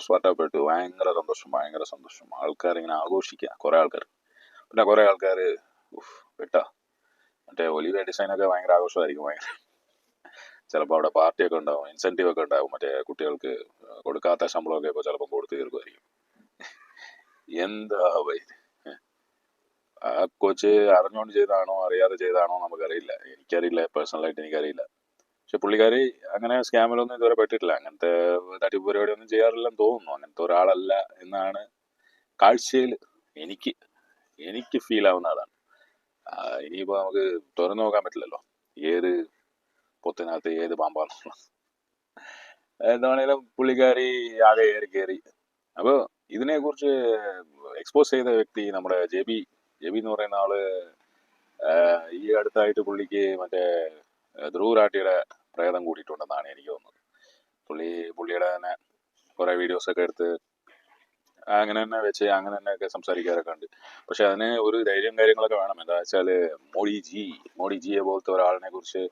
സ്വാർട്ടപ്പെട്ടു. ഭയങ്കര സന്തോഷം, ഭയങ്കര സന്തോഷം. ആൾക്കാരിങ്ങനെ ആഘോഷിക്കുക, കുറെ ആൾക്കാർ. പിന്നെ കുറെ ആൾക്കാർ വിട്ടാ മറ്റേ ഒലിവിയ ഡിസൈനൊക്കെ ഭയങ്കര ആഘോഷമായിരിക്കും. ഭയങ്കര ചിലപ്പോൾ അവിടെ പാർട്ടിയൊക്കെ ഉണ്ടാവും, ഇൻസെന്റീവ് ഒക്കെ ഉണ്ടാവും. മറ്റേ കുട്ടികൾക്ക് കൊടുക്കാത്ത ശമ്പളമൊക്കെ ഇപ്പോൾ ചിലപ്പോൾ കൊടുത്തു തീർക്കുമായിരിക്കും. എന്താ ആ കൊച്ച് അറിഞ്ഞുകൊണ്ട് ചെയ്താണോ അറിയാതെ ചെയ്താണോ നമുക്കറിയില്ല. എനിക്കറിയില്ല, പേഴ്സണലായിട്ട് എനിക്കറിയില്ല. പക്ഷെ പുള്ളിക്കാരി അങ്ങനെ സ്കാമിലൊന്നും ഇതുവരെ പെട്ടിട്ടില്ല. അങ്ങനത്തെ തട്ടിപ്പ് പരിപാടിയൊന്നും ചെയ്യാറില്ലെന്ന് തോന്നുന്നു. അങ്ങനത്തെ ഒരാളല്ല എന്നാണ് കാഴ്ചയിൽ എനിക്ക് ഫീൽ ആവുന്ന അതാണ്. ഇനിയിപ്പോൾ നമുക്ക് തുറന്നു നോക്കാൻ പറ്റില്ലല്ലോ ഏത് പൊത്തിനകത്ത് ഏത് പാമ്പാണെന്നുള്ള. എന്താണേലും പുള്ളിക്കാരി ആകെ കയറി. അപ്പോൾ ഇതിനെക്കുറിച്ച് എക്സ്പോസ് ചെയ്ത വ്യക്തി നമ്മുടെ ജെബി എന്ന് പറയുന്ന ആള്. ഈ അടുത്തായിട്ട് പുള്ളിക്ക് മറ്റേ ധ്രുവ് രാഠിയുടെ പ്രേതം കൂടിയിട്ടുണ്ടെന്നാണ് എനിക്ക് തോന്നുന്നത്. പുള്ളിയുടെ തന്നെ കുറെ വീഡിയോസ് ഒക്കെ എടുത്ത് അങ്ങനെ തന്നെ വെച്ച് അങ്ങനെ തന്നെയൊക്കെ സംസാരിക്കാറൊക്കെ ഉണ്ട്. പക്ഷെ അതിന് ഒരു ധൈര്യം കാര്യങ്ങളൊക്കെ വേണം. എന്താ വെച്ചാല് മോഡിജിയെ പോലത്തെ ഒരാളിനെ കുറിച്ച്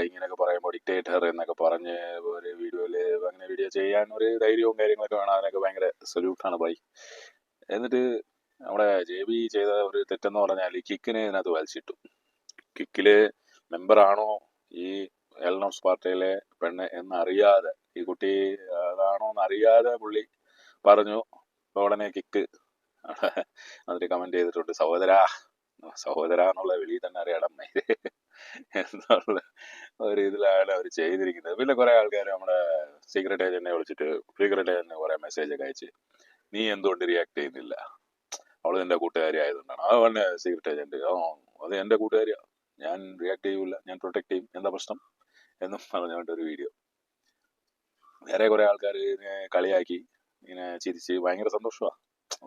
ഇങ്ങനെയൊക്കെ പറയുമ്പോൾ ഡിക്റ്റേറ്റർ എന്നൊക്കെ പറഞ്ഞ് ഒരു വീഡിയോയില് അങ്ങനെ വീഡിയോ ചെയ്യാൻ ഒരു ധൈര്യവും കാര്യങ്ങളൊക്കെ വേണം. അതിനൊക്കെ ഭയങ്കര സല്യൂട്ടാണ് ബൈ. എന്നിട്ട് നമ്മുടെ ജെബി ചെയ്ത ഒരു തെറ്റെന്ന് പറഞ്ഞാൽ കിക്കിനെ ഇതിനകത്ത് വലിച്ചിട്ടു. കിക്കില് മെമ്പറാണോ ഈ എൽനോസ് പാർട്ടിയിലെ പെണ്ണ് എന്നറിയാതെ, ഈ കുട്ടി അതാണോ എന്നറിയാതെ പുള്ളി പറഞ്ഞു. ഉടനെ കിക്ക് എന്നിട്ട് കമന്റ് ചെയ്തിട്ടുണ്ട്, സഹോദര എന്നുള്ള വിളി തന്നെ അറിയാം എന്നുള്ള ഒരു ഇതിലാണ് അവർ ചെയ്തിരിക്കുന്നത്. പിന്നെ കുറെ ആൾക്കാർ നമ്മുടെ സീക്രട്ട് ഏജന്റിനെ വിളിച്ചിട്ട് കുറെ മെസ്സേജ് ഒക്കെ അയച്ച്, നീ എന്തുകൊണ്ട് റിയാക്ട് ചെയ്യുന്നില്ല, അവള് എന്റെ കൂട്ടുകാരി ആയതുകൊണ്ടാണ്. അതുകൊണ്ട് സീക്രട്ട് ഏജന്റ് അത് എന്റെ കൂട്ടുകാരിയാ, ഞാൻ റിയാക്ട് ചെയ്യൂല, ഞാൻ പ്രൊട്ടക്ട് ചെയ്യും, എന്താ പ്രശ്നം എന്നും പറഞ്ഞുകൊണ്ട് ഒരു വീഡിയോ. വേറെ കുറെ ആൾക്കാർ ഇതിനെ കളിയാക്കി, ഇങ്ങനെ ചിരിച്ച് ഭയങ്കര സന്തോഷമാണ്.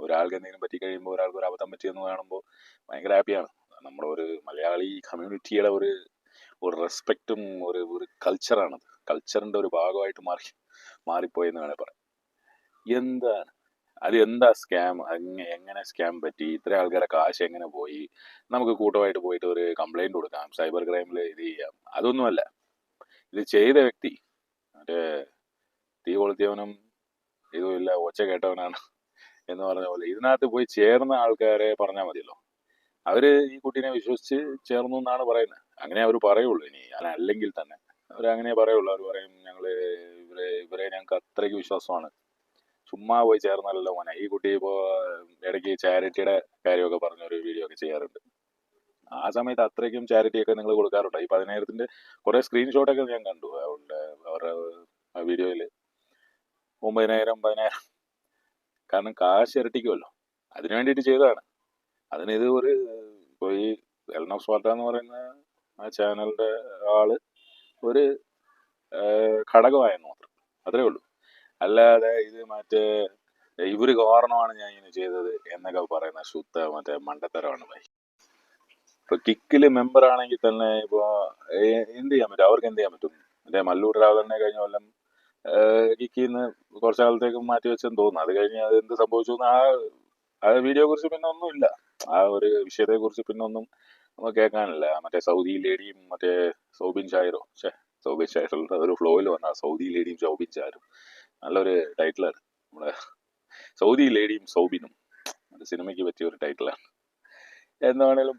ഒരാൾക്ക് എന്തെങ്കിലും പറ്റി കഴിയുമ്പോൾ, ഒരാൾക്ക് ഒരു അബദ്ധം പറ്റിയെന്ന് കാണുമ്പോൾ ഭയങ്കര ഹാപ്പിയാണ്. നമ്മുടെ ഒരു മലയാളി കമ്മ്യൂണിറ്റിയുടെ ഒരു റെസ്പെക്റ്റും ഒരു കൾച്ചറാണത്. കൾച്ചറിന്റെ ഒരു ഭാഗമായിട്ട് മാറിപ്പോയെന്ന് വേണേൽ പറയാം. എന്താ സ്കാം? എങ്ങനെ സ്കാം പറ്റി? ഇത്ര ആൾക്കാരെ കാശ് എങ്ങനെ പോയി? നമുക്ക് കൂട്ടമായിട്ട് പോയിട്ട് ഒരു കംപ്ലൈന്റ് കൊടുക്കാം, സൈബർ ക്രൈമിൽ ഇത് ചെയ്യാം. അതൊന്നുമല്ല, ഇത് ചെയ്ത വ്യക്തി മറ്റേ തീ കൊളുത്തിയവനും ഇതുമില്ല ഒച്ച കേട്ടവനാണ് എന്ന് പറഞ്ഞ പോലെ ഇതിനകത്ത് പോയി ചേർന്ന ആൾക്കാരെ പറഞ്ഞാൽ മതിയല്ലോ. അവര് ഈ കുട്ടീനെ വിശ്വസിച്ച് ചേർന്നു എന്നാണ് പറയുന്നത്. അങ്ങനെ അവർ പറയുള്ളൂ. ഇനി അല്ലെങ്കിൽ തന്നെ അവരങ്ങനെ പറയുള്ളൂ. അവർ പറയും, ഇവരെ ഞങ്ങൾക്ക് അത്രയ്ക്ക് വിശ്വാസമാണ്, ചുമ്മാ പോയി ചേർന്നല്ലോ മോനെ. ഈ കുട്ടി ഇപ്പോ ഇടയ്ക്ക് ചാരിറ്റിയുടെ കാര്യമൊക്കെ പറഞ്ഞൊരു വീഡിയോ ഒക്കെ ചെയ്യാറുണ്ട്. ആ സമയത്ത് അത്രയ്ക്കും ചാരിറ്റി ഒക്കെ നിങ്ങൾ കൊടുക്കാറുണ്ട്. ഈ 10,000 കുറെ സ്ക്രീൻഷോട്ടൊക്കെ ഞാൻ കണ്ടു അവരുടെ വീഡിയോയില്. 9,000 കാരണം കാശ് ഇരട്ടിക്കുമല്ലോ, അതിനു വേണ്ടിയിട്ട് ചെയ്തതാണ്. അതിന് ഇത് ഇപ്പോൾ ഈ എൽനോസ് വാർത്ത എന്ന് പറയുന്ന ആ ചാനലിന്റെ ആള് ഒരു ഘടകമായെന്ന് മാത്രം, അത്രേ ഉള്ളൂ. അല്ലാതെ ഇത് മറ്റേ ഇവര് കാരണമാണ് ഞാൻ ഇങ്ങനെ ചെയ്തത് എന്നൊക്കെ പറയുന്ന മറ്റേ മണ്ടത്തരമാണ് ഭൈ. ഇപ്പൊ കിക്കില് മെമ്പർ ആണെങ്കിൽ തന്നെ ഇപ്പൊ എന്ത് ചെയ്യാൻ പറ്റും? അവർക്ക് എന്ത് ചെയ്യാൻ പറ്റും? മറ്റേ മല്ലൂർ രാവലനെ കഴിഞ്ഞ കൊല്ലം കിക്കിന്ന് കുറച്ചു കാലത്തേക്ക് മാറ്റി വെച്ചെന്ന് തോന്നുന്നു. അത് കഴിഞ്ഞ് അത് എന്ത് സംഭവിച്ചു ആ വീഡിയോ കുറിച്ച് പിന്നെ ഒന്നുമില്ല. ആ ഒരു വിഷയത്തെ കുറിച്ച് പിന്നെ ഒന്നും നമുക്ക് കേൾക്കാനില്ല. മറ്റേ സൗദി ലേഡിയും മറ്റേ സൗബിൻ ഷായറോ അതൊരു ഫ്ലോയിൽ വന്ന സൗദി ലേഡിയും സൗബിൻ ഷായറും നല്ലൊരു ടൈറ്റിലാണ്. നമ്മുടെ സൗദി ലേഡിയും സൗബിനും ഒരു സിനിമയ്ക്ക് പറ്റിയ ഒരു ടൈറ്റിലാണ്. എന്താണേലും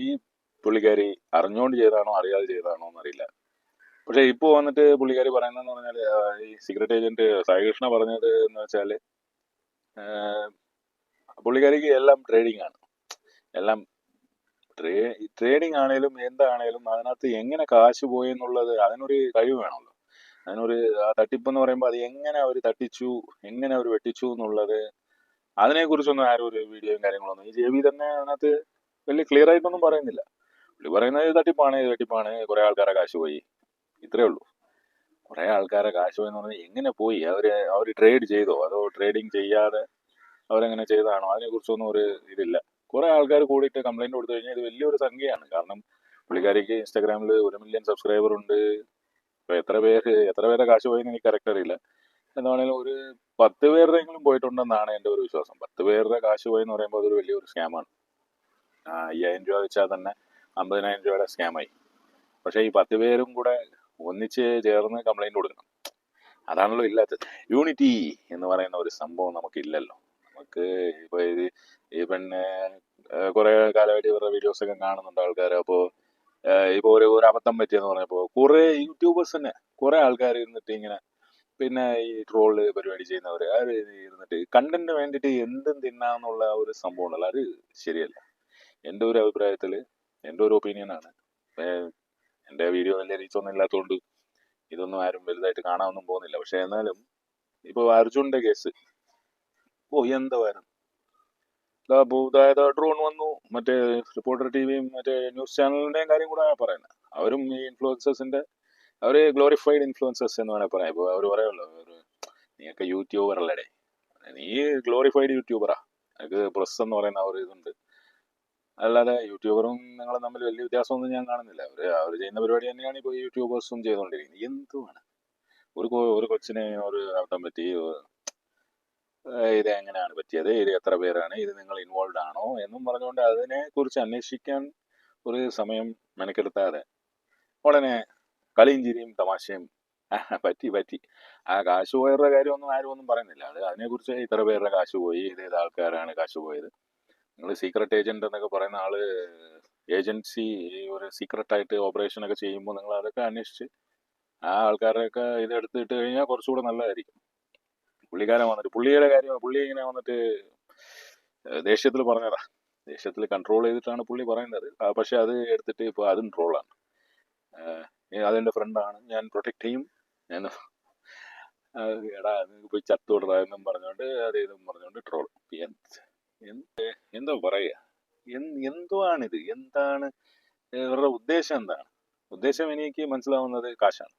ഈ പുള്ളിക്കാരി അറിഞ്ഞുകൊണ്ട് ചെയ്താണോ അറിയാതെ ചെയ്താണോ എന്നറിയില്ല. പക്ഷെ ഇപ്പൊ വന്നിട്ട് പുള്ളിക്കാരി പറയുന്നതെന്ന് പറഞ്ഞാല്, ഈ സീക്രട്ട് ഏജന്റ് സായികൃഷ്ണ പറഞ്ഞത് എന്ന് വെച്ചാല്, പുള്ളിക്കാരിക്ക് എല്ലാം ട്രേഡിംഗ് ആണ്. എല്ലാം ട്രേഡിംഗ് ആണേലും എന്താണേലും അതിനകത്ത് എങ്ങനെ കാശ് പോയി എന്നുള്ളത് അതിനൊരു കഴിവ് വേണമല്ലോ. അതിനൊരു തട്ടിപ്പെന്ന് പറയുമ്പോൾ അത് എങ്ങനെ അവർ തട്ടിച്ചു, എങ്ങനെ അവർ വെട്ടിച്ചു എന്നുള്ളത്, അതിനെക്കുറിച്ചൊന്നും ആരും ഒരു വീഡിയോയും കാര്യങ്ങളൊന്നും ഈ ജെബി തന്നെ അതിനകത്ത് വലിയ ക്ലിയർ ആയിട്ടൊന്നും പറയുന്നില്ല. പുള്ളി പറയുന്നത് തട്ടിപ്പാണ്, കുറെ ആൾക്കാരെ കാശ് പോയി, ഇത്രേ ഉള്ളൂ. കുറെ ആൾക്കാരെ കാശ് പോയി എന്ന് പറഞ്ഞാൽ എങ്ങനെ പോയി? അവര് ട്രേഡ് ചെയ്തോ അതോ ട്രേഡിങ് ചെയ്യാതെ അവരെങ്ങനെ ചെയ്തതാണോ? അതിനെക്കുറിച്ചൊന്നും ഒരു ഇതില്ല. കുറെ ആൾക്കാർ കൂടിയിട്ട് കംപ്ലൈന്റ് കൊടുത്തു കഴിഞ്ഞാൽ ഇത് വലിയൊരു സംഖ്യയാണ്. കാരണം പുള്ളിക്കാരിക്ക് ഇൻസ്റ്റാഗ്രാമിൽ 1 മില്യൺ സബ്സ്ക്രൈബർ ഉണ്ട്. ഇപ്പൊ എത്ര പേരെ കാശ് പോയെന്ന് എനിക്ക് കറക്റ്റ് അറിയില്ല. എന്താണെങ്കിലും ഒരു 10 പേരുടെയെങ്കിലും പോയിട്ടുണ്ടെന്നാണ് എൻ്റെ ഒരു വിശ്വാസം. 10 പേരുടെ കാശ് പോയെന്ന് പറയുമ്പോൾ അതൊരു വലിയൊരു സ്കാമാണ്. 5,000 രൂപ വെച്ചാൽ തന്നെ 50,000 രൂപയുടെ സ്കാമായി. പക്ഷെ ഈ 10 പേരും കൂടെ ഒന്നിച്ച് ചേർന്ന് കംപ്ലൈന്റ് കൊടുക്കണം. അതാണല്ലോ ഇല്ലാത്തത്. യൂണിറ്റി എന്ന് പറയുന്ന ഒരു സംഭവം നമുക്കില്ലല്ലോ. നമുക്ക് ഇപ്പൊ ഇത് ഈ പെണ്ണ് കുറെ കാലമായിട്ട് ഇവരുടെ വീഡിയോസ് ഒക്കെ കാണുന്നുണ്ട് ആൾക്കാർ. അപ്പോ ഇപ്പൊ ഒരു അബദ്ധം പറ്റിയെന്ന് പറഞ്ഞപ്പോ കുറെ യൂട്യൂബേഴ്സ് തന്നെ കുറെ ആൾക്കാർ ഇരുന്നിട്ട് ഇങ്ങനെ പിന്നെ ഈ ട്രോള് പരിപാടി ചെയ്യുന്നവര് അത് ഇരുന്നിട്ട് കണ്ടന്റിന് വേണ്ടിയിട്ട് എന്തും തിന്നാന്നുള്ള ഒരു സംഭവം ഉണ്ടല്ലോ, അത് ശരിയല്ല. എൻ്റെ ഒരു അഭിപ്രായത്തില്, എൻ്റെ ഒരു ഒപ്പീനിയനാണ്. എൻ്റെ വീഡിയോ വലിയ റീച്ചൊന്നും ഇല്ലാത്തതുകൊണ്ട് ഇതൊന്നും ആരും വലുതായിട്ട് കാണാനൊന്നും പോകുന്നില്ല. പക്ഷെ എന്നാലും ഇപ്പൊ അർജുന്റെ കേസ്, എന്തായിരുന്നു അതായത് ഡ്രോൺ വന്നു, മറ്റേ റിപ്പോർട്ടർ ടിവിയും മറ്റേ ന്യൂസ് ചാനലിന്റെയും കാര്യം കൂടെ പറയുന്നത്. അവരും ഈ ഇൻഫ്ലുവൻസേഴ്സിന്റെ, അവര് ഗ്ലോറിഫൈഡ് ഇൻഫ്ലുവൻസേഴ്സ് എന്ന് വേണേൽ പറയാം. ഇപ്പൊ അവര് പറയുമല്ലോ, നീയൊക്കെ യൂട്യൂബർ അല്ലേടെ, നീ ഗ്ലോറിഫൈഡ് യൂട്യൂബറാ, നിനക്ക് പ്രസ് എന്ന് പറയുന്ന ഒരു ഇതുണ്ട്. അല്ലാതെ യൂട്യൂബറും നിങ്ങളും തമ്മിൽ വലിയ വ്യത്യാസമൊന്നും ഞാൻ കാണുന്നില്ല. അവർ ചെയ്യുന്ന പരിപാടി തന്നെയാണ് ഇപ്പോൾ യൂട്യൂബേഴ്സും ചെയ്തുകൊണ്ടിരിക്കുന്നത്. എന്തുവാണ് ഒരു കൊച്ചിനെ ഒരു അബദ്ധം പറ്റി, ഇത് എങ്ങനെയാണ് പറ്റിയത്, ഇത് എത്ര പേരാണ്, ഇത് നിങ്ങൾ ഇൻവോൾവ് ആണോ എന്നും പറഞ്ഞുകൊണ്ട് അതിനെ കുറിച്ച് അന്വേഷിക്കാൻ ഒരു സമയം മെനക്കെടുത്താതെ ഉടനെ കളിയും ചിരിയും തമാശയും പറ്റി പറ്റി ആ കാശ് പോയവരുടെ കാര്യമൊന്നും ആരും ഒന്നും പറയുന്നില്ല. അതിനെക്കുറിച്ച് ഇത്ര പേരുടെ കാശ് പോയി, ഇത് ആൾക്കാരാണ് കാശ് പോയത്, നിങ്ങൾ സീക്രട്ട് ഏജന്റ് എന്നൊക്കെ പറയുന്ന ആള് ഏജൻസി ഒരു സീക്രട്ട് ആയിട്ട് ഓപ്പറേഷൻ ഒക്കെ ചെയ്യുമ്പോൾ നിങ്ങൾ അതൊക്കെ അന്വേഷിച്ച് ആ ആൾക്കാരെയൊക്കെ ഇത് എടുത്തിട്ട് കഴിഞ്ഞാൽ കുറച്ചുകൂടെ നല്ലതായിരിക്കും. പുള്ളിക്കാരൻ വന്നിട്ട് പുള്ളിയുടെ കാര്യം പുള്ളി ഇങ്ങനെ വന്നിട്ട് ദേഷ്യത്തിൽ പറഞ്ഞതാ, ദേഷ്യത്തിൽ കൺട്രോൾ ചെയ്തിട്ടാണ് പുള്ളി പറയുന്നത്. പക്ഷെ അത് എടുത്തിട്ട് ഇപ്പോൾ അതും ട്രോളാണ്. അതെന്റെ ഫ്രണ്ടാണ്, ഞാൻ പ്രൊട്ടക്ട് ചെയ്യും, ഞാൻ എടാ നിങ്ങൾക്ക് പോയി ചത്തുവിടറ എന്നും പറഞ്ഞോണ്ട് അത് ഇതും പറഞ്ഞോണ്ട് ട്രോൾ. എന്തോ പറയുക, എന്തുവാണിത്, എന്താണ് ഇവരുടെ ഉദ്ദേശം, എന്താണ് ഉദ്ദേശം? എനിക്ക് മനസ്സിലാവുന്നത് കാശാണ്,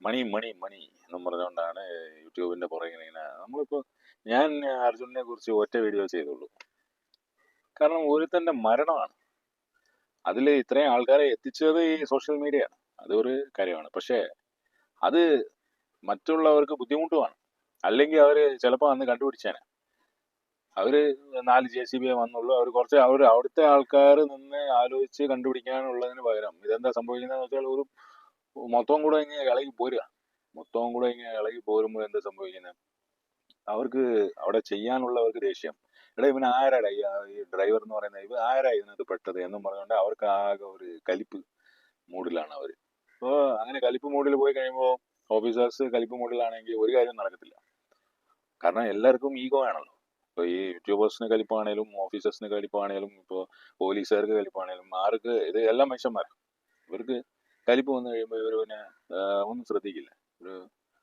മണി മണി മണി എന്നും പറഞ്ഞുകൊണ്ടാണ് യൂട്യൂബിന്റെ പുറകെ ഇങ്ങനെ. നമ്മളിപ്പോ ഞാൻ അർജുനെ കുറിച്ച് ഒറ്റ വീഡിയോ ചെയ്തുള്ളൂ, കാരണം ഒരുത്തന്റെ മരണമാണ് അതിൽ ഇത്രയും ആൾക്കാരെ എത്തിച്ചത് ഈ സോഷ്യൽ മീഡിയ ആണ്. അതൊരു കാര്യമാണ്. പക്ഷെ അത് മറ്റുള്ളവർക്ക് ബുദ്ധിമുട്ടുമാണ്. അല്ലെങ്കിൽ അവര് ചിലപ്പോ അന്ന് കണ്ടുപിടിച്ചേനെ. അവര് 4 JCB വന്നുള്ളൂ, അവർ കുറച്ച് അവിടുത്തെ ആൾക്കാർ നിന്ന് ആലോചിച്ച് കണ്ടുപിടിക്കാനുള്ളതിന് പകരം ഇതെന്താ സംഭവിക്കുന്നതെന്ന് വെച്ചാൽ ഒരു മൊത്തവും കൂടെ ഇങ്ങനെ ഇളകി പോരുക. മൊത്തവും കൂടെ ഇങ്ങനെ ഇളകി പോരുമ്പോൾ എന്താ സംഭവിക്കുന്നത്, അവർക്ക് അവിടെ ചെയ്യാനുള്ളവർക്ക് ദേഷ്യം. എടാ ഇവൻ ആരാടാ ഈ ഡ്രൈവർ എന്ന് പറയുന്നത്, ഇവ ആരാ ഇതിനകത്ത് പെട്ടത് എന്നും പറഞ്ഞുകൊണ്ട് അവർക്ക് ആകെ ഒരു കലിപ്പ് മൂഡിലാണ് അവർ. അപ്പോൾ അങ്ങനെ കലിപ്പ് മൂഡിൽ പോയി കഴിയുമ്പോൾ ഓഫീസേഴ്സ് കലിപ്പ് മൂഡിലാണെങ്കിൽ ഒരു കാര്യം നടക്കത്തില്ല. കാരണം എല്ലാവർക്കും ഈഗോ ആണല്ലോ. ഇപ്പോൾ ഈ യൂട്യൂബേഴ്സിന് കലിപ്പാണേലും ഓഫീസേഴ്സിന് കലിപ്പാണേലും ഇപ്പോൾ പോലീസുകാർക്ക് കലിപ്പാണേലും ആർക്ക്, ഇത് എല്ലാം മനുഷ്യന്മാരാണ്. ഇവർക്ക് കലിപ്പ് വന്നു കഴിയുമ്പോൾ ഇവർ പിന്നെ ഒന്നും ശ്രദ്ധിക്കില്ല. ഒരു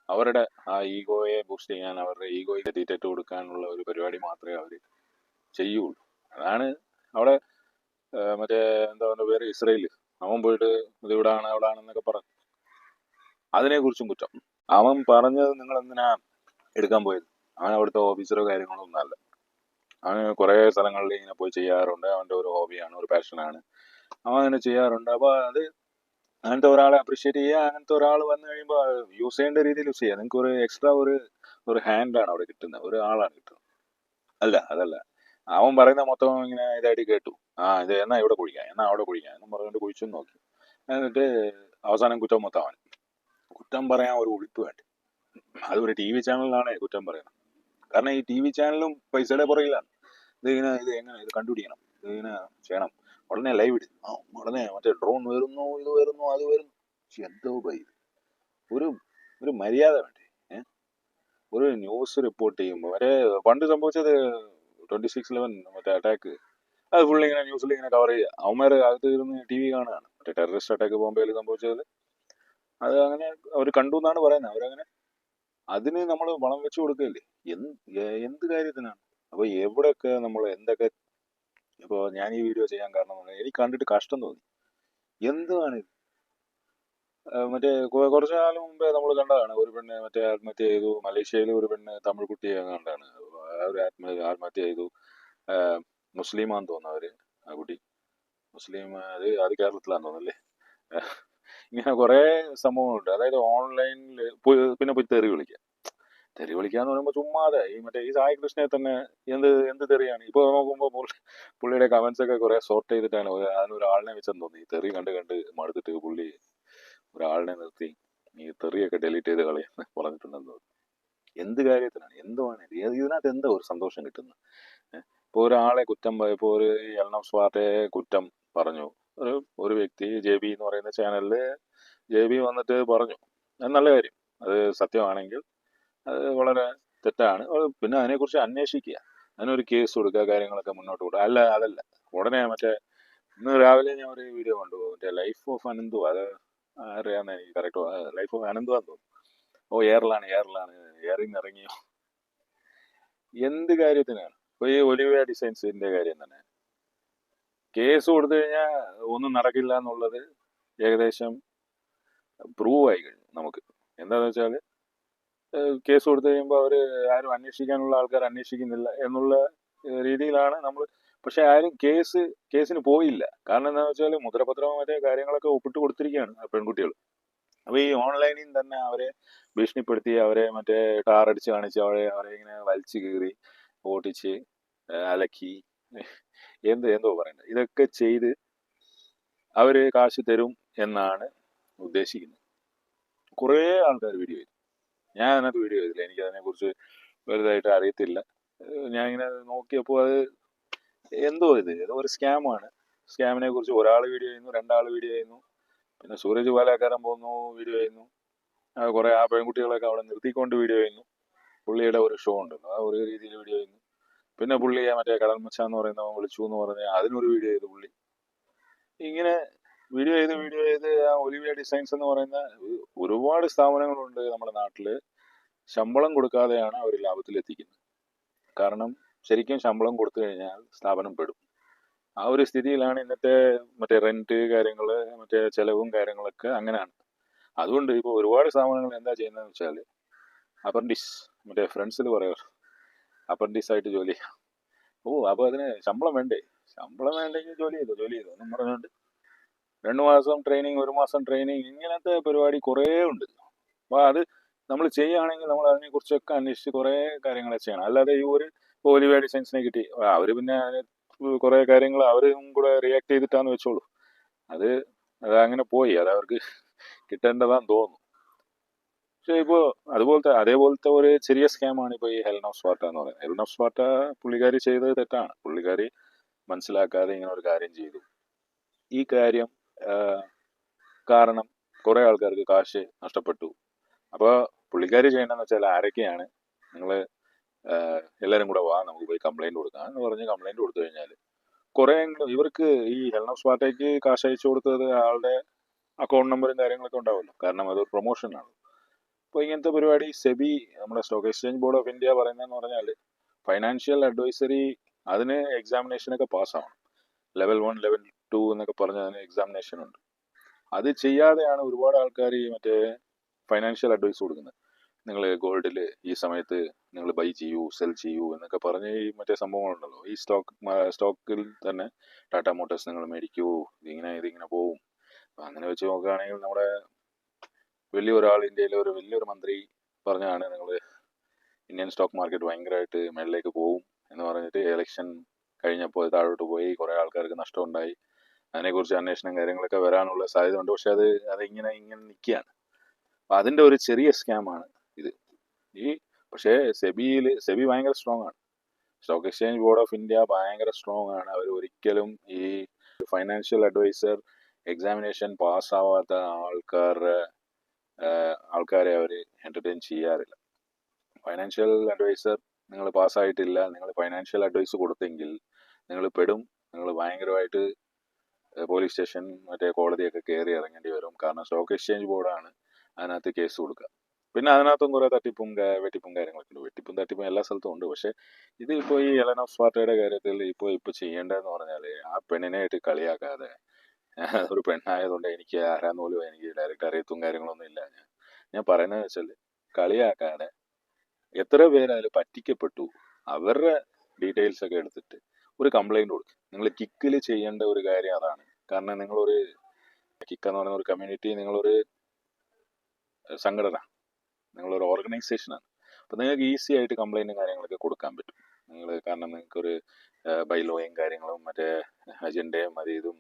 അവരുടെ ആ ഈഗോയെ ബൂസ്റ്റ് ചെയ്യാൻ, അവരുടെ ഈഗോയെ തീറ്ററ്റ് കൊടുക്കാനുള്ള ഒരു പരിപാടി മാത്രമേ അവർ ചെയ്യുള്ളൂ. അതാണ് അവിടെ മറ്റേ എന്താ പറയുക പേര്, ഇസ്രയേല്, അവൻ പോയിട്ട് ഇത് ഇവിടാണ് അവിടാണെന്നൊക്കെ പറഞ്ഞു. അതിനെക്കുറിച്ചും കുറ്റം. അവൻ പറഞ്ഞത് നിങ്ങൾ എന്തിനാ എടുക്കാൻ പോയത്? അവൻ അവിടുത്തെ ഓഫീസറോ കാര്യങ്ങളോ ഒന്നും അല്ല. അവന് കുറേ സ്ഥലങ്ങളിൽ ഇങ്ങനെ പോയി ചെയ്യാറുണ്ട്, അവൻ്റെ ഒരു ഹോബിയാണ്, ഒരു പാഷനാണ്, അവൻ അങ്ങനെ ചെയ്യാറുണ്ട്. അപ്പോൾ അത് അങ്ങനത്തെ ഒരാളെ അപ്രീഷിയേറ്റ് ചെയ്യുക, അങ്ങനത്തെ ഒരാൾ വന്നു കഴിയുമ്പോൾ യൂസ് ചെയ്യേണ്ട രീതിയിൽ യൂസ് ചെയ്യുക. നിങ്ങൾക്ക് ഒരു എക്സ്ട്രാ ഒരു ഹാൻഡാണ് അവിടെ കിട്ടുന്നത്, ഒരു ആളാണ് കിട്ടുന്നത്. അതല്ല, അവൻ പറയുന്ന മൊത്തം ഇങ്ങനെ ഇതായിട്ട് കേട്ടു. ഇത് എന്നാ ഇവിടെ കുഴിക്കാം, എന്നാ അവിടെ കുഴിക്കാം എന്നും പറഞ്ഞുകൊണ്ട് കുഴിച്ചു നോക്കി. എന്നിട്ട് അവസാനം കുറ്റം മൊത്തം അവൻ. കുറ്റം പറയാൻ ഒരു ഉളിപ്പ് വേണ്ട. അത് ഒരു TV ചാനലിലാണ് കുറ്റം പറയുന്നത്. കാരണം ഈ TV ചാനലും പൈസയുടെ പുറകിലാണ്. ഇത് എങ്ങനെ ഇത് കണ്ടുപിടിക്കണം, ഇത് ഇങ്ങനെ ചെയ്യണം, ഉടനെ ലൈവ് ഇട്, ഉടനെ മറ്റേ ഡ്രോൺ വരുന്നു, ഇത് വരുന്നു, അത് വരുന്നു. എന്തോ ബൈ, ഒരു ഒരു മര്യാദ വേണ്ടേ? ഒരു ന്യൂസ് റിപ്പോർട്ട് ചെയ്യുമ്പോൾ വരെ പണ്ട് സംഭവിച്ചത് 26/11 മറ്റേ അറ്റാക്ക്, അത് ഫുള്ളി ഇങ്ങനെ ന്യൂസിൽ ഇങ്ങനെ കവർ ചെയ്യുക. അവന്മാര് അകത്ത് ഇരുന്ന് TV കാണുകയാണ്. മറ്റേ ടെററിസ്റ്റ് അറ്റാക്ക് ബോംബെയിൽ സംഭവിച്ചത് അത് അങ്ങനെ അവർ കണ്ടു എന്നാണ് പറയുന്നത്. അവരങ്ങനെ അതിന് നമ്മൾ വളം വെച്ച് കൊടുക്കുകയല്ലേ, എന്ത് കാര്യത്തിനാണ്? അപ്പൊ എവിടെയൊക്കെ നമ്മൾ എന്തൊക്കെ. ഇപ്പോൾ ഞാൻ ഈ വീഡിയോ ചെയ്യാൻ കാരണം എനിക്ക് കണ്ടിട്ട് കഷ്ടം തോന്നി. എന്താണ് മറ്റേ കുറച്ചു കാലം മുമ്പേ നമ്മൾ കണ്ടതാണ്, ഒരു പെണ്ണ് മറ്റേ ആത്മഹത്യ ചെയ്തു. മലേഷ്യയിൽ ഒരു പെണ്ണ് തമിഴ് കുട്ടിയെ കണ്ടാണ് അവർ ആത്മഹത്യ ചെയ്തു. മുസ്ലിമാന്ന് തോന്നുന്നു അവര്, ആ കുട്ടി മുസ്ലിം. അത് കേരളത്തിലാന്ന് തോന്നുന്നല്ലേ. ഇങ്ങനെ കുറെ സംഭവങ്ങളുണ്ട്. അതായത് ഓൺലൈനിൽ പിന്നെ പോയി തെറി വിളിക്കാന്ന് പറയുമ്പോൾ ചുമ്മാതെ ഈ സായി കൃഷ്ണയെ തന്നെ എന്ത് തെറിയാണ്. ഇപ്പൊ നോക്കുമ്പോൾ പുള്ളിയുടെ കമന്റ്സ് ഒക്കെ കുറെ സോർട്ട് ചെയ്തിട്ടാണ് അതിനൊരാളിനെ വെച്ചെന്ന് തോന്നി. തെറി കണ്ട് മടുത്തിട്ട് പുള്ളി ഒരാളിനെ നിർത്തി നീ തെറിയൊക്കെ ഡിലീറ്റ് ചെയ്ത് കളയെന്ന് പറഞ്ഞിട്ടുണ്ടെന്ന് തോന്നുന്നു. എന്ത് കാര്യത്തിനാണ്, എന്തുവാണ് ഇതിനകത്ത് എന്താ ഒരു സന്തോഷം കിട്ടുന്നത്? ഇപ്പോൾ ഒരാളെ കുറ്റം ഇപ്പോൾ ഒരു എൽനം സ്വാർട്ടയെ കുറ്റം പറഞ്ഞു ഒരു ഒരു വ്യക്തി JB എന്ന് പറയുന്ന ചാനലിൽ JB വന്നിട്ട് പറഞ്ഞു, അത് നല്ല കാര്യം, അത് സത്യമാണെങ്കിൽ അത് വളരെ തെറ്റാണ്. പിന്നെ അതിനെക്കുറിച്ച് അന്വേഷിക്കുക, അതിനൊരു കേസ് കൊടുക്കുക, കാര്യങ്ങളൊക്കെ മുന്നോട്ട് കൊടുക്കുക. അതല്ല ഉടനെ മറ്റേ ഇന്ന് രാവിലെ ഞാൻ ഒരു വീഡിയോ കണ്ടു, മറ്റേ ലൈഫ് ഓഫ് അനന്തു, അത് അറിയാമെന്ന് എനിക്ക് കറക്റ്റ്, ലൈഫ് ഓഫ് അനന്തു ആണെന്ന് തോന്നുന്നു. ഓ എയറിലാണ് എയറിന്ന് ഇറങ്ങിയോ, എന്ത് കാര്യത്തിനാണ്? ഇപ്പൊ ഈ ഒലിവിയ ഡിസൈൻസിന്റെ കാര്യം തന്നെ, കേസ് കൊടുത്തു കഴിഞ്ഞാൽ ഒന്നും നടക്കില്ല എന്നുള്ളത് ഏകദേശം പ്രൂവ് ആയി കഴിഞ്ഞു നമുക്ക്. എന്താന്ന് വെച്ചാൽ കേസ് കൊടുത്തു കഴിയുമ്പോൾ അവർ ആരും അന്വേഷിക്കാനുള്ള ആൾക്കാർ അന്വേഷിക്കുന്നില്ല എന്നുള്ള രീതിയിലാണ് നമ്മൾ. പക്ഷെ ആരും കേസിന് പോയില്ല. കാരണം എന്താണെന്ന് വെച്ചാൽ മുദ്രപത്രവും മറ്റേ കാര്യങ്ങളൊക്കെ ഒപ്പിട്ട് കൊടുത്തിരിക്കുകയാണ് ആ പെൺകുട്ടികൾ. അപ്പൊ ഈ ഓൺലൈനിൽ തന്നെ അവരെ ഭീഷണിപ്പെടുത്തി, അവരെ മറ്റേ ടാറടിച്ച് കാണിച്ച് അവരെ ഇങ്ങനെ വലിച്ചു കീറി ഓട്ടിച്ച് അലക്കി എന്തോ പറയണ്ടത്, ഇതൊക്കെ ചെയ്ത് അവര് കാശ് തരും എന്നാണ് ഉദ്ദേശിക്കുന്നത്. കുറേ ആൾക്കാർ വീഡിയോ ചെയ്തു. ഞാൻ അതിനകത്ത് വീഡിയോ ചെയ്തില്ല, എനിക്ക് അതിനെക്കുറിച്ച് വലുതായിട്ട് അറിയത്തില്ല. ഞാൻ ഇങ്ങനെ നോക്കിയപ്പോൾ അത് ഏതോ ഒരു സ്കാമാണ്. സ്കാമിനെ കുറിച്ച് ഒരാൾ വീഡിയോ ചെയ്യുന്നു, രണ്ടാൾ വീഡിയോ ചെയ്യുന്നു, പിന്നെ സൂരജ് പാലാക്കാരൻ പോകുന്നു വീഡിയോ ചെയ്യുന്നു, കുറെ ആ പെൺകുട്ടികളൊക്കെ അവിടെ നിർത്തിക്കൊണ്ട് വീഡിയോ ചെയ്യുന്നു. പുള്ളിയുടെ ഒരു ഷോ ഉണ്ടല്ലോ, ആ ഒരു രീതിയിൽ വീഡിയോ ചെയ്യുന്നു. പിന്നെ പുള്ളിയെ മറ്റേ കടൽ മച്ച എന്ന് പറയുന്നവൻ വിളിച്ചു എന്ന് പറഞ്ഞ് അതിനൊരു വീഡിയോ ചെയ്തു പുള്ളി. ഇങ്ങനെ വീഡിയോ ചെയ്ത് ആ ഒലിവിയ ഡിസൈൻസ് എന്ന് പറയുന്ന ഒരുപാട് സ്ഥാപനങ്ങളുണ്ട് നമ്മുടെ നാട്ടില്. ശമ്പളം കൊടുക്കാതെയാണ് അവർ ലാഭത്തിലെത്തിക്കുന്നത്. കാരണം ശരിക്കും ശമ്പളം കൊടുത്തു കഴിഞ്ഞാൽ സ്ഥാപനം പെടും. ആ ഒരു സ്ഥിതിയിലാണ് ഇന്നത്തെ മറ്റേ റെന്റ് കാര്യങ്ങള്, മറ്റേ ചെലവും കാര്യങ്ങളൊക്കെ അങ്ങനെയാണ്. അതുകൊണ്ട് ഇപ്പോൾ ഒരുപാട് സ്ഥാപനങ്ങൾ എന്താ ചെയ്യുന്നതെന്ന് വെച്ചാൽ അപ്പൻഡിസ്, മറ്റേ ഫ്രണ്ട്സിൽ പറയാറ് അപ്പൻഡിസ് ആയിട്ട് ജോലി ചെയ്യാം. അപ്പൊ അതിന് ശമ്പളം വേണ്ടേ? ശമ്പളം വേണ്ടെങ്കിൽ ജോലി ചെയ്തോ എന്നും പറഞ്ഞുകൊണ്ട് 2 മാസം ട്രെയിനിങ്, 1 മാസം ട്രെയിനിങ്, ഇങ്ങനത്തെ പരിപാടി കുറേ ഉണ്ട്. അപ്പൊ അത് നമ്മൾ ചെയ്യുകയാണെങ്കിൽ നമ്മൾ അതിനെ കുറിച്ചൊക്കെ അന്വേഷിച്ച് കുറേ കാര്യങ്ങൾ ചെയ്യണം. അല്ലാതെ ഈ ഒരു ഒലിവിയ ഡിസൈൻസിനെ കിട്ടി, അവര് പിന്നെ കുറെ കാര്യങ്ങൾ അവരും കൂടെ റിയാക്ട് ചെയ്തിട്ടാന്ന് വെച്ചോളൂ. അത് അങ്ങനെ പോയി, അത് അവർക്ക് കിട്ടേണ്ടതാന്ന് തോന്നുന്നു. പക്ഷെ ഇപ്പോ അതേപോലത്തെ ഒരു ചെറിയ സ്കാമാണ് ഇപ്പൊ ഈ ഹെലൻ ഓഫ് സ്പാർട്ട എന്ന് പറയുന്നത്. ഹെലൻ ഓഫ് സ്പാർട്ട പുള്ളിക്കാരി ചെയ്തത് തെറ്റാണ്. പുള്ളിക്കാരി മനസ്സിലാക്കാതെ ഇങ്ങനെ ഒരു കാര്യം ചെയ്തു. ഈ കാര്യം കാരണം കുറെ ആൾക്കാർക്ക് കാശ് നഷ്ടപ്പെട്ടു. അപ്പൊ പുള്ളിക്കാരി ചെയ്യേണ്ടതെന്ന് വെച്ചാൽ ആരൊക്കെയാണ്, നിങ്ങള് എല്ലാരും കൂടെ വാ, നമുക്ക് പോയി കംപ്ലൈന്റ് കൊടുക്കാം എന്ന് പറഞ്ഞ് കംപ്ലൈന്റ് കൊടുത്തു കഴിഞ്ഞാൽ കുറെയെങ്കിലും ഇവർക്ക് ഈ ഹെലൻ ഓഫ് സ്പാർട്ടയ്ക്ക് കാശ് അയച്ചു കൊടുത്തത് ആളുടെ അക്കൗണ്ട് നമ്പറും കാര്യങ്ങളൊക്കെ ഉണ്ടാവുമല്ലോ, കാരണം അതൊരു പ്രൊമോഷനാണ്. അപ്പോൾ ഇങ്ങനത്തെ പരിപാടി സെബി, നമ്മുടെ stock exchange board of India പറയുന്നതെന്ന് പറഞ്ഞാൽ ഫൈനാൻഷ്യൽ അഡ്വൈസറി, അതിന് എക്സാമിനേഷനൊക്കെ പാസ്സാവണം. ലെവൽ 1, ലെവൽ 2 എന്നൊക്കെ പറഞ്ഞ് അതിന് എക്സാമിനേഷൻ ഉണ്ട്. അത് ചെയ്യാതെയാണ് ഒരുപാട് ആൾക്കാർ ഈ മറ്റേ ഫൈനാൻഷ്യൽ അഡ്വൈസ് കൊടുക്കുന്നത്. നിങ്ങൾ ഗോൾഡിൽ ഈ സമയത്ത് നിങ്ങൾ ബൈ ചെയ്യൂ, സെൽ ചെയ്യൂ എന്നൊക്കെ പറഞ്ഞ് ഈ മറ്റേ സംഭവങ്ങളുണ്ടല്ലോ, ഈ സ്റ്റോക്കിൽ തന്നെ ടാറ്റ മോട്ടോഴ്സ് നിങ്ങൾ മേടിക്കൂ, ഇതിങ്ങനെ പോവും. അങ്ങനെ വെച്ച് നോക്കുകയാണെങ്കിൽ നമ്മുടെ വലിയൊരാൾ, ഇന്ത്യയിലെ ഒരു വലിയൊരു മന്ത്രി പറഞ്ഞാണ് നിങ്ങൾ ഇന്ത്യൻ സ്റ്റോക്ക് മാർക്കറ്റ് ഭയങ്കരമായിട്ട് മേളിലേക്ക് പോവും എന്ന് പറഞ്ഞിട്ട് ഇലക്ഷൻ കഴിഞ്ഞപ്പോൾ താഴോട്ട് പോയി, കുറെ ആൾക്കാർക്ക് നഷ്ടം ഉണ്ടായി. അതിനെക്കുറിച്ച് അന്വേഷണം കാര്യങ്ങളൊക്കെ വരാനുള്ള സാധ്യത ഉണ്ട്. പക്ഷെ അത് ഇങ്ങനെ നിൽക്കുകയാണ്. അപ്പൊ അതിന്റെ ഒരു ചെറിയ സ്കാമാണ് ഇത്. പക്ഷേ സെബി ഭയങ്കര സ്ട്രോങ് ആണ്. Stock exchange board of India ഭയങ്കര സ്ട്രോങ് ആണ്. അവർ ഒരിക്കലും ഈ ഫൈനാൻഷ്യൽ അഡ്വൈസർ എക്സാമിനേഷൻ പാസ്സാവാത്ത ആൾക്കാരെ അവർ എന്റർടൈൻ ചെയ്യാറില്ല. ഫൈനാൻഷ്യൽ അഡ്വൈസർ നിങ്ങൾ പാസ്സായിട്ടില്ല, നിങ്ങൾ ഫൈനാൻഷ്യൽ അഡ്വൈസ് കൊടുത്തെങ്കിൽ നിങ്ങൾ പെടും. നിങ്ങൾ ഭയങ്കരമായിട്ട് പോലീസ് സ്റ്റേഷൻ, മറ്റേ കോടതിയൊക്കെ കയറി ഇറങ്ങേണ്ടി വരും. കാരണം സ്റ്റോക്ക് എക്സ്ചേഞ്ച് ബോർഡാണ് അതിനകത്ത് കേസ് കൊടുക്കുക. പിന്നെ അതിനകത്തും കുറെ തട്ടിപ്പും വെട്ടിപ്പും കാര്യങ്ങളൊക്കെ ഉണ്ട്. വെട്ടിപ്പും തട്ടിപ്പും എല്ലാ സ്ഥലത്തും ഉണ്ട്. പക്ഷെ ഇത് ഇപ്പോൾ ഈ ഹെലൻ ഓഫ് സ്പാർട്ടയുടെ കാര്യത്തിൽ ഇപ്പൊ ചെയ്യേണ്ടതെന്ന് പറഞ്ഞാൽ ആ പെണ്ണിനായിട്ട് കളിയാക്കാതെ, ഒരു പെണ്ണായതുകൊണ്ട് എനിക്ക് ആരാന്ന് പോലും എനിക്ക് ഡയറക്റ്റ് അറിയത്തും കാര്യങ്ങളൊന്നും ഇല്ല. ഞാൻ പറയുന്നത് വെച്ചാൽ കളിയാക്കാതെ, എത്ര പേരായാലും പറ്റിക്കപ്പെട്ടു, അവരുടെ ഡീറ്റെയിൽസ് ഒക്കെ എടുത്തിട്ട് ഒരു കംപ്ലൈന്റ് കൊടുക്കും. നിങ്ങൾ കിക്കിൽ ചെയ്യേണ്ട ഒരു കാര്യം അതാണ്. കാരണം നിങ്ങളൊരു കിക്ക് എന്ന് പറയുന്ന ഒരു കമ്മ്യൂണിറ്റി, നിങ്ങളൊരു സംഘടന, നിങ്ങളൊരു ഓർഗനൈസേഷനാണ്. അപ്പം നിങ്ങൾക്ക് ഈസി ആയിട്ട് കംപ്ലൈന്റും കാര്യങ്ങളൊക്കെ കൊടുക്കാൻ പറ്റും. കാരണം നിങ്ങൾക്കൊരു ബൈലോയും കാര്യങ്ങളും മറ്റേ അജണ്ടയും ഇതും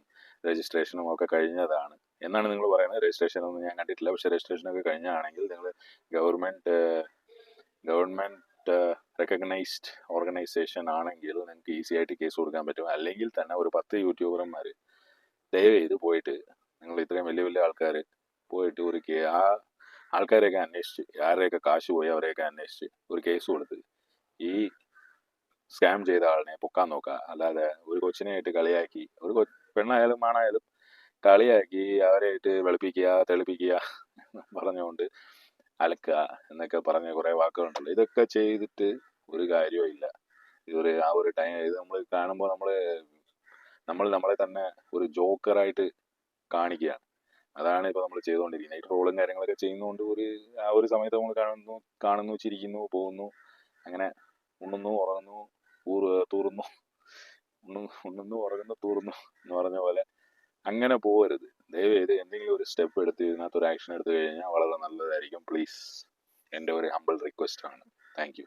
രജിസ്ട്രേഷനും ഒക്കെ കഴിഞ്ഞതാണ്. എന്നാണ് നിങ്ങൾ പറയുന്നത്. രജിസ്ട്രേഷൻ ഒന്നും ഞാൻ കണ്ടിട്ടില്ല. പക്ഷേ രജിസ്ട്രേഷനൊക്കെ കഴിഞ്ഞാണെങ്കിൽ നിങ്ങൾ ഗവൺമെൻറ് റെക്കഗ്നൈസ്ഡ് ഓർഗനൈസേഷൻ ആണെങ്കിൽ നിങ്ങൾക്ക് ഈസി ആയിട്ട് കേസ് കൊടുക്കാൻ പറ്റും. അല്ലെങ്കിൽ തന്നെ ഒരു 10 യൂട്യൂബർമാർ ദയവ് ചെയ്ത് പോയിട്ട്, നിങ്ങൾ ഇത്രയും വലിയ വലിയ ആൾക്കാർ പോയിട്ട് ആ ആൾക്കാരെയൊക്കെ അന്വേഷിച്ച്, ആരുടെയൊക്കെ കാശ് പോയി അവരെയൊക്കെ അന്വേഷിച്ച് ഒരു കേസ് കൊടുത്ത് ഈ സ്കാം ചെയ്ത ആളിനെ പൊക്കാൻ നോക്കുക. അല്ലാതെ ഒരു കൊച്ചിനെയായിട്ട് കളിയാക്കി, പെണ്ണായാലും ആണായാലും കളിയാക്കി അവരെയായിട്ട് വെളുപ്പിക്കുക, തെളിപ്പിക്കുക പറഞ്ഞുകൊണ്ട് അലക്കുക എന്നൊക്കെ പറഞ്ഞ കുറേ വാക്കുകളുണ്ടല്ലോ. ഇതൊക്കെ ചെയ്തിട്ട് ഒരു കാര്യവും ഇല്ല. ആ ഒരു ടൈം ഇത് നമ്മൾ കാണുമ്പോൾ നമ്മൾ നമ്മളെ തന്നെ ഒരു ജോക്കറായിട്ട് കാണിക്കുകയാണ്. അതാണ് ഇപ്പോൾ നമ്മൾ ചെയ്തുകൊണ്ടിരിക്കുന്നത്. ഈ ട്രോളും കാര്യങ്ങളൊക്കെ ചെയ്യുന്നതുകൊണ്ട് ആ ഒരു സമയത്ത് നമ്മൾ കാണുന്നു, ചിരിക്കുന്നു, പോകുന്നു, അങ്ങനെ ഉണ്ണുന്നു, ഉറങ്ങുന്നു, തൂറുന്നു, ഉണ്ണുന്നു, ഉറങ്ങുന്നു, തൂറുന്നു എന്ന് പറഞ്ഞ പോലെ അങ്ങനെ പോകരുത്. ദയവേത് എന്തെങ്കിലും ഒരു സ്റ്റെപ്പ് എടുത്ത് ഇതിനകത്ത് ഒരു ആക്ഷൻ എടുത്തു കഴിഞ്ഞാൽ വളരെ നല്ലതായിരിക്കും. പ്ലീസ്, എൻ്റെ ഒരു ഹമ്പിൾ റിക്വസ്റ്റ് ആണ്. Thank you.